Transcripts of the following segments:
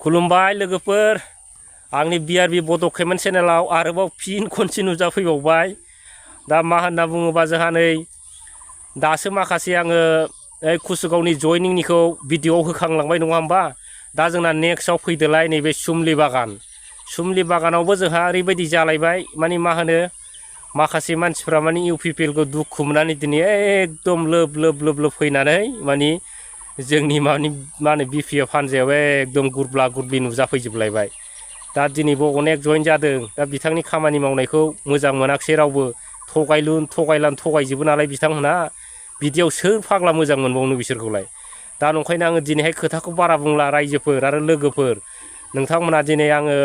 खुलुमबाय लोगोफोर आंनि BRB बड' खैमोन चेनेलाव आरोबाव फिन खनसे नुजाफैबावबाय दा मा होनना बुङोबा जोंहा नै दासो माखासे आङो कुसुगावनि जयनिंनिखौ भिडिअ'आव होखांलांबाय नङा होमबा दा जोंना नेक्स्टआव फैदोलाय नैबे सुमलि बागानावबो जोंहा ओरैबायदि जालायबाय माने मा होनो माखासे मानसिफ्रा माने UPPLखौ दुखु मोननानै दिनै एकदम लोब फैनानै माने जोंनि मा होनो BPF हानजायाव एकदम गुरब्ला गुरब्लि नुजाफैजोबलायबाय दा दिनैबो अनेक जइन जादों दा बिथांनि खामानि मावनायखौ मोजां मोनाखिसै रावबो थगायजोबो नालाय बिथांमोनहा बिदियाव सोर फाग्ला मोजां मोनबावनो बिसोरखौलाय दा नंखायनो आङो दिनैहाय खोथाखौ बारा बुंला रायजोफोर आरो लोगोफोर नोंथांमोना दिनै आङो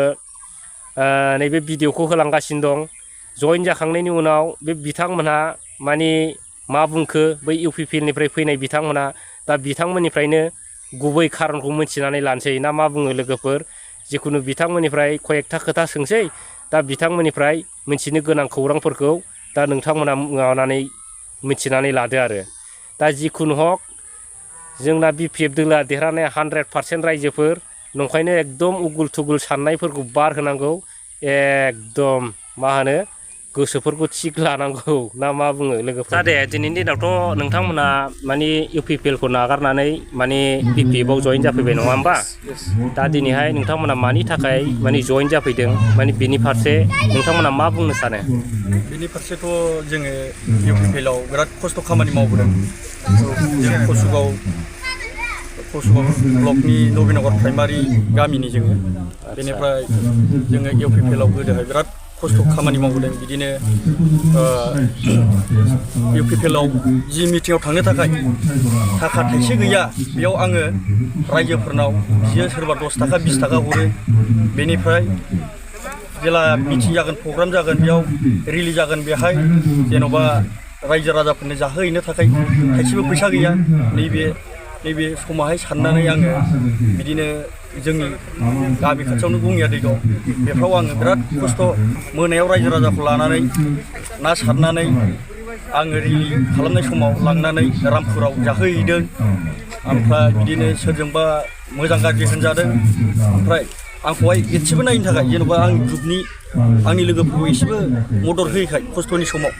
नैबे भिडिअ'खौ होलांगासिनो दं जइन जाखांनायनि उनाव बे बिथांमोनहा माने मा बुंखो बै UPPLनिफ्राय फैनाय बिथांमोनहा दा बिथांमोननिफ्रायनो गुबै खारनखौ मिथिनानै लानोसै ना मा बुङो लोगोफोर जिखुनु बिथांमोननिफ्राय कयेकथा खोथा सोंसै दा बिथांमोननिफ्राय मिथिनो गोनां खौरांफोरखौ दा नोंथांमोना माबानानै मिथिनानै लादो आरो दा जिखुनु हक जोंना BPF दोलोआ देरहानाया 100% रायजोफोर नंखायनो एकदम उगुल थुगुल साननायफोरखौ बार होनांगौ एकदम मा होनो गोसोफोरखौ थिग लानांगौ ना मा बुङो लोगोफोर दा दे दिनैनि दिनावथ' नोंथांमोना माने UPPLखौ नागारनानै माने BPFआव जइन जाफैबाय नङा होमबा दा दिनैहाय नोंथांमोना मानि थाखाय माने जइन जाफैदों माने बेनि फारसे नोंथांमोना मा बुंनो सानो बेनि फारसेथ' जोङो UPPLआव बिराद खस्थ' खामानि मावबोदों जों कुसुगाव ब्लकनि नबीनगर प्राइमारि गामिनि जोङो बेनिफ्राय जोङो UPPLआव गोदोहाय बिराद खस्थ' खामानि मावबोदों बिदिनो UPPLआव जि मिटिङाव थांनो थाखाय थाखा थाइसे गैया बेयाव आङो रायजोफोरनाव बियो सोरबा 10 थाखा 20 थाखा हरो बेनिफ्राय जेला मिटिं जागोन प्रग्राम जागोन बेयाव रिलिज जागोन बेहाय जेन'बा रायजो राजाफोरनो जाहोहैनो थाखाय थाइसेबो फैसा गैया नैबे समावहाय साननानै आङो बिदिनो जोंनि गामि खाथियावनो गङिया दै दं बेफ्राव आङो बिराद खस्थ' मोनायाव रायजो राजाखौ लानानै ना सारनानै आङो रिलि खालामनाय समाव लांनानै रामपुराव जाहोहैदों ओमफ्राय बिदिनो सोरजोंबा मोजां गाज्रि होनजादों ओमफ्राय आंखौहाय एसेबो नायनो थाखाय जेन'बा आंनि ग्रुपनि आंनि लोगोफोरखौ एसेबो मदद होयैखाय खस्थ'नि समाव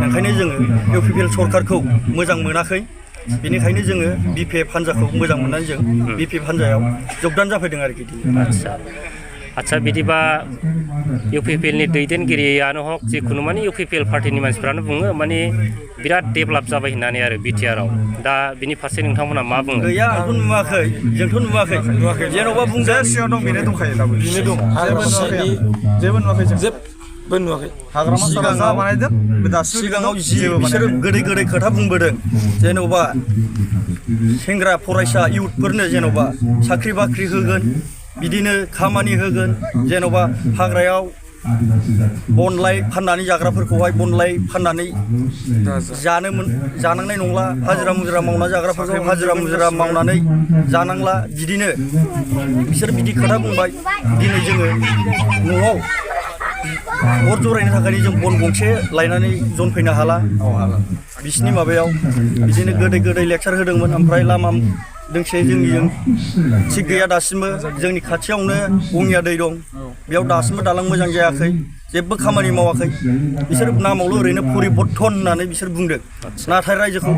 ओंखायनो जोङो UPPL सरकारखौ मोजां मोनाखै बेनिखायनो जोङो BPF हान्जाखौ मोजां मोननानै जों BPF हान्जायाव जगदान जाफैदों आरोखि आच्छा बिदिबा UPPLनि दैदेनगिरियानो हक जिखुनु माने UPPL पार्टिनि मानसिफ्रानो बुङो माने बिराद डेभेलप जाबाय होननानै आरो BTRआव दा बिनि फारसे नोंथांमोना मा बुङो गैया आंथ' नुवाखै जोंथ' नुवाखै जेन'बा बुंदो सिगाङाव दं बेनो दंखायो दाबो बेनो दं जेबो नुवाखै जेबो नुवाखै हाग्रामा सारा बानायदों सिगाङाव बिसोरो गोदै खोथा बुंबोदों जेन'बा सेंग्रा फरायसा इउथफोरनो जेन'बा साख्रि बाख्रि होगोन बिदिनो खामानि होगोन जेन'बा हाग्रायाव बनलाय फाननानै जाग्राफोरखौहाय बनलाय फाननानै जानांनाय नंला हाजिरा मुजिरा मावना जाग्राफोरखौ हाजिरा मुजिरा मावनानै जानांला बिदिनो बिसोर बिदि खोथा बुंबाय दिनै जोङो न'आव अर जरायनो थाखाय जों बन गंसे लायनानै जनफैनो हाला बिसिनि माबायाव बिदिनो गोदै लेक्सार होदोंमोन ओमफ्राय लामा दोंसे जोंनिजों थिग गैया दासिमबो जोंनि खाथियावनो गङिया दै दं बेयाव दासिमबो दालां मोजां जायाखै जेबो खामानि मावाखै बिसोर नामावल' ओरैनो परिबर्तन होननानै बिसोर बुंदों नाथाय रायजोखौ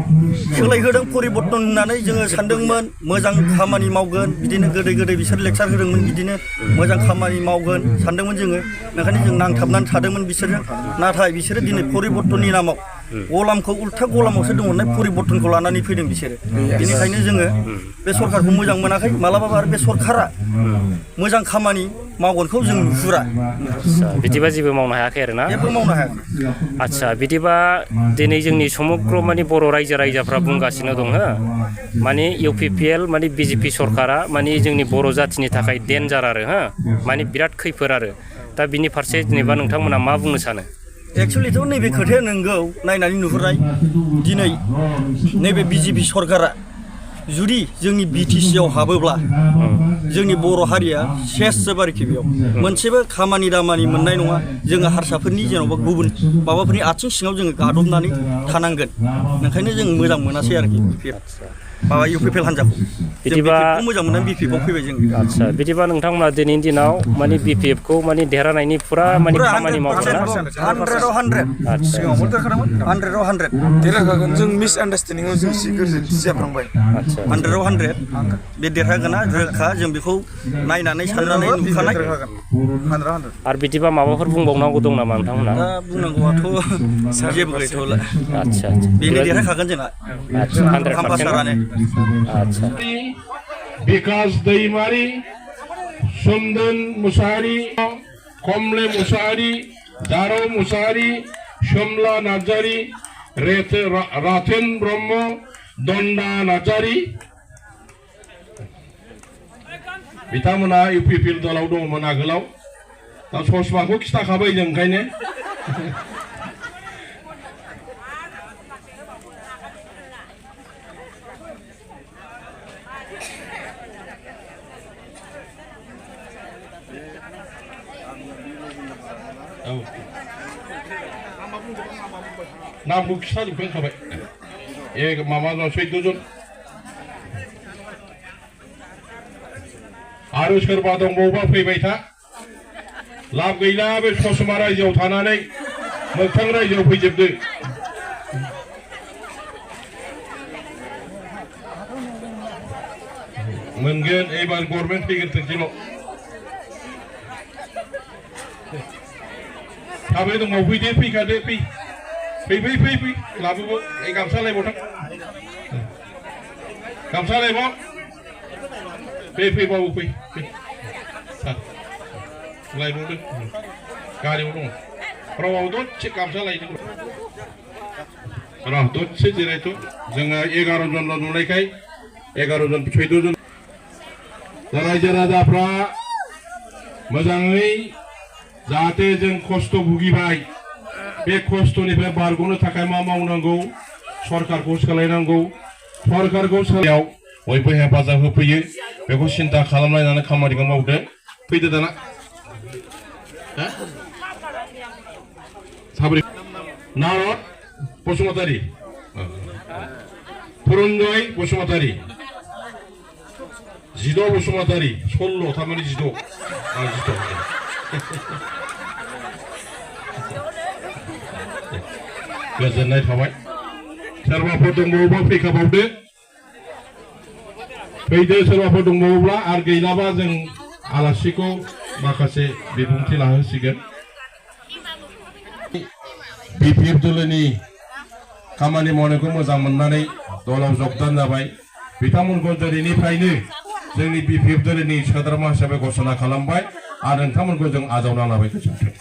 सोलायहोदों परिबर्तन होननानै जोङो सानदोंमोन मोजां खामानि मावगोन बिदिनो गोदै बिसोर लेक्सार होदोंमोन बिदिनो मोजां खामानि मावगोन सानदोंमोन जोङो ओंखायनो जों नांथाबनानै थादोंमोन बिसोरजों नाथाय बिसोरो दिनै परिबर्तननि नामाव गलामखौ उल्था गलामावसो दोनहरनाय परिबर्तनखौ लानानै फैदों बिसोरो बेनिखायनो जोङो बे सरकारखौ मोजां मोनाखै मालाबाबो आरो बे सरकारा मोजां खामानि मावगोनखौ जों नुहुरा बिदिबा जेबो मावनो हायाखै आरोना जेबो मावनो हायाखै आच्छा बिदिबा दिनै जोंनि समग्र माने बर' रायजोफ्रा बुंगासिनो दङ माने UPPL माने BJP सरकारा माने जोंनि बर' जाथिनि थाखाय डेन्जार आरो माने बिराद खैफोद आरो दा बिनि फारसे जेनेबा नोंथांमोना मा बुंनो सानो एक्सुवेलिथ' नैबे खोथाया नंगौ नायनानै नुहुरनाय दिनै नैबे BJP सरकारा जुदि जोंनि BTCआव हाबोब्ला जोंनि बर' हारिया सेस जोब आरोखि बेयाव मोनसेबो खामानि दामानि मोननाय नङा जोङो हारसाफोरनि जेन'बा गुबुन माबाफोरनि आथिं सिङाव जोङो गादबनानै थानांगोन ओंखायनो जों मोजां मोनासै आरोखि माबा इउपिपिएल हान्जाखौ बिदिबा- जों मोजां मोननानै बिपिएफआव फैबाय जों आदसा बिदिबा नोंथांमोना दिनैनि दिनाव माने बिपिएफखौ माने देरहानायनि फुरा माने खामानि मावगोन ना 100 आदसा सिगाङावबो देरखादोंमोन 100 देरहाखागोन जों मिस आन्डारस्टेन्डिंआव जों गोरोन्थि जाफ्लांबाय आदसा 100 बे देरहागोना रोखा जों बेखौ नायनानै साननानै नुखानाय देरहागोन 100 आरो बिदिबा माबाफोर बुंबावनांगौ दं नामा नोंथांमोना दा बुंनांगौआथ' जेबो गैथ'ला आदसा बेनो देरहाखागोन जोंहा आदसा 100% काम्पासारानो आदसा विकास दैमारी सुंदन मुसाहारी कमले मुसाहारी जारौ मुसाहारी सोमला नार्जारी राथेन ब्रह्म दन्दा नार्जारी बिथांमोना इउपिपिएल दलाव दङमोन आगोलाव दा ससमाखौ खिथाखाबाय जों ओंखायनो नामखौ खिथाजोबखांखाबाय माबा 14 जन आरो सोरबा दंबावोबा फैबाय था लाब गैला बे ससमा रायजोआव थानानै मोगथां रायजोआव फैजोबदो मोनगोन एबार गभर्नमेन्ट फैग्रोथोंसैल' थाबै दंबावो फैदो फैखादो फै लाबोबाव गामसा लायबावथां गामसा लायबाव फैबावो फै लायबावदो गारियाव दङ रावआव दसे गामसा लायदो र' दसे जिरायथ' जोङो 11 जनल' नुनायखाय 11 जन 14 जन रायजो राजाफ्रा मोजाङै जाहाथे जों खस्थ' भुगिबाय बे खस्थ'निफ्राय बारग'नो थाखाय मा मावनांगौ सरकारखौ सोलायनांगौ सरकारखौ सोलायाव बयबो हेफाजाब होफैयो बेखौ सिन्था खालामलायनानै खामानिखौ मावदो फैदो दाना साब्रै नारद बसुमतारी पुरन्जय बसुमतारी जिद' बसुमतारी 16 थारमाने 16 गोजोननाय थाबाय सोरबाफोर दंबावोबा फैखाबावदो फैदो सोरबाफोर दंबावोब्ला आरो गैलाबा जों आलासिखौ माखासे बिबुंथि लाहोसिगोन बिपिएफ दलनि खामानि मावनायखौ मोजां मोननानै दलाव जगदान जाबाय बिथांमोनखौ दिनैनिफ्रायनो जोंनि बिपिएफ दलनि सोद्रोमा हिसाबै घोषणा खालामबाय आरो नोंथांमोनखौ जों आजावना लाबाय गोजोन्थों।